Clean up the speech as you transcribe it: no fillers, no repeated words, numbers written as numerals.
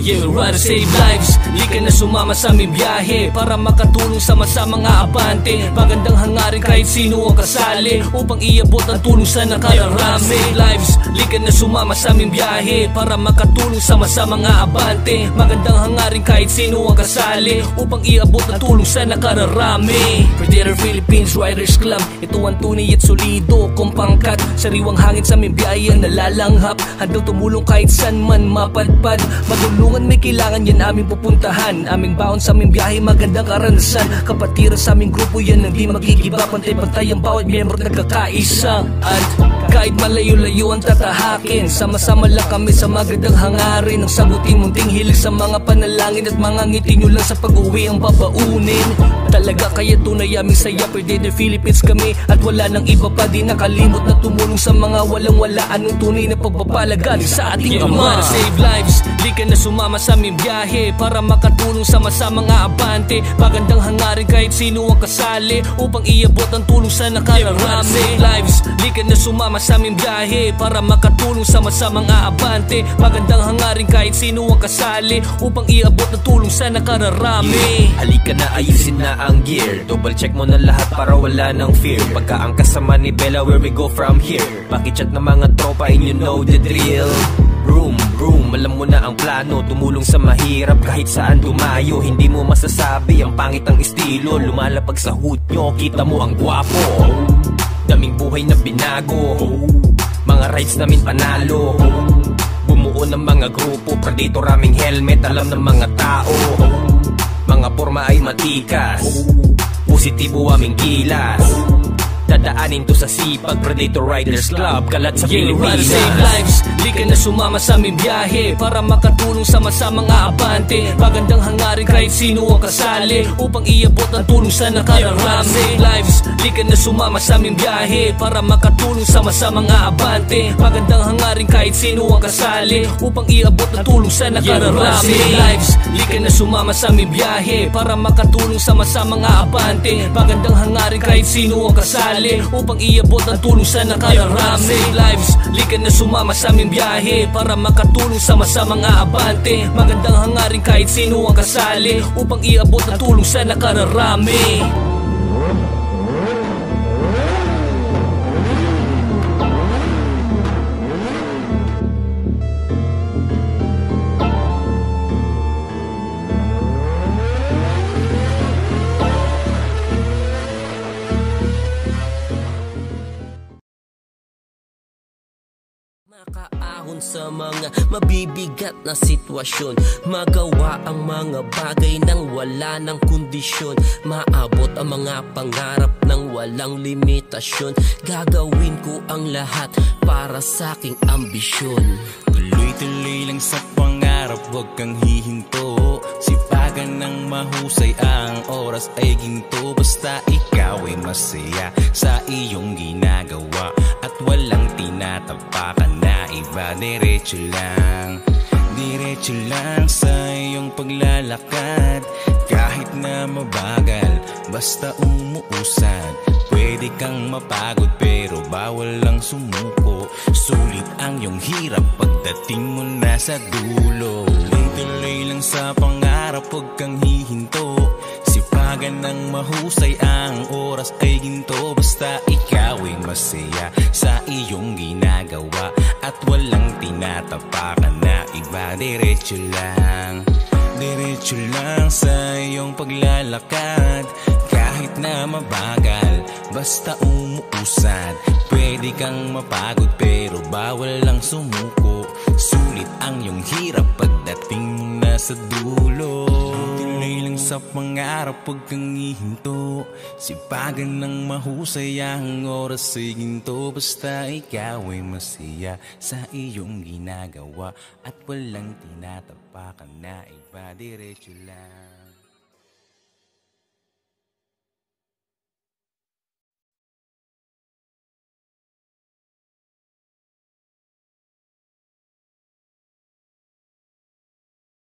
Yeah, we're right to save lives. Lika na sumama sa aming biyahe para makatulong sa mga abante. Magandang hangarin kahit sino ang kasali upang iabot ang tulong sa nakararami. Save lives. Lika na sumama sa aming biyahe para makatulong sa mga abante. Magandang hangarin kahit sino ang kasali upang iabot ang tulong sa nakararami. Predator Philippines Riders Club, ito ang tunay at solido kong pangkat. Sariwang hangin sa aming biyahe ang nalalanghap, handang tumulong kahit saan man mapadpad. Matulungan may kailangan yan aming pupuntahan. Aming baon sa aming biyahe magandang karanasan. Kapatiran sa aming grupo yan ang di magigiba. Pantay-pantay ang bawat miyembro nagkakaisa. At kahit malayo-layo ang tatahakin, sama-sama lang kami sa magandang hangarin. Ang sagutin munting hilig sa mga panalangin at mga ngiti nyo lang sa pag-uwi ang babaunin. Talaga kaya tunay aming saya, Predator Philippines kami at wala nang iba pa. Di nakalimot na tumulong sa mga walang-wala. Anong tunay na pagpapalagaling sa ating Ama. Save lives. Lika na sumama sa aming biyahe para makatulong sa mga abante. Magandang hangarin kahit sino ang kasali upang iabot ang tulong sa nakararami. Save lives. Lika na sumama sa aming biyahe para makatulong sa mga abante. Magandang hangarin kahit sino ang kasali upang iabot ang tulong sa nakararami. Halika na, ayusin na ang gear. Double check mo na lahat para wala nang fear. Pagka ang kasama ni Bella, where we go from here? Pakichat na mga tropa and you know the drill. Room, alam mo na ang plano. Tumulong sa mahirap kahit saan dumayo. Hindi mo masasabi ang pangit ang estilo. Lumalapag sa hood nyo, kita mo ang gwapo. Daming buhay na binago, mga rides namin panalo. Bumuo ng mga grupo, Predator aming helmet. Alam ng mga tao, mga forma ay matikas. Positibo aming kilas. Dadaanin to sa sipag, Predator Riders Club, kalat sa Pilipinas. Save lives. Lika na sumama sa aming biyahe para makatulong sa mga abante. Magandang hangarin kahit sino ang kasali upang iabot ang tulong sa nakararami. Save lives. Lika na sumama sa aming biyahe para makatulong sa mga abante. Magandang hangarin kahit sino ang kasali upang iabot ang tulong sa nakararami. Save lives. Lika na sumama sa aming biyahe para makatulong sa mga abante. Magandang hangarin kahit sino ang kasali upang iabot ang tulong sa nakararami. Save lives. Lika na sumama sa aming biyahe para makatulong sa mga abante. Magandang hangarin kahit sino ang kasali upang iabot ang tulong sa nakararami. Makaahon sa mga mabibigat na sitwasyon, magawa ang mga bagay nang wala ng kondisyon, maabot ang mga pangarap nang walang limitasyon. Gagawin ko ang lahat para sa aking ambisyon. Tuloy-tuloy lang sa pangarap, huwag kang hihinto. Sipagan ng mahusay, ang oras ay ginto. Basta ikaw ay masaya sa iyong ginagawa at walang tinatapakan na iba. Diretso lang sa iyong paglalakad. Kahit na mabagal, basta umuusad. Pwede kang mapagod pero bawal lang sumuko. Sulit ang iyong hirap pagdating mo na sa dulo. Tuloy lang sa pangarap, huwag kang hihinto. Sipagan ng mahusay, ang oras ay ginto. Basta ikaw ay masaya sa iyong ginagawa at walang tinatapakan na iba. Diretso lang sa iyong paglalakad. Kahit na mabagal, basta umuusad. Pwede kang mapagod pero bawal lang sumuko. Sulit ang iyong hirap pagdating mo na sa dulo. Tuloy lang sa pangarap, huwag kang hihinto. Sipagan ng mahusay, ang oras ay ginto. Basta ikaw ay masaya sa iyong ginagawa at walang tinatapakan na iba. Diretso lang.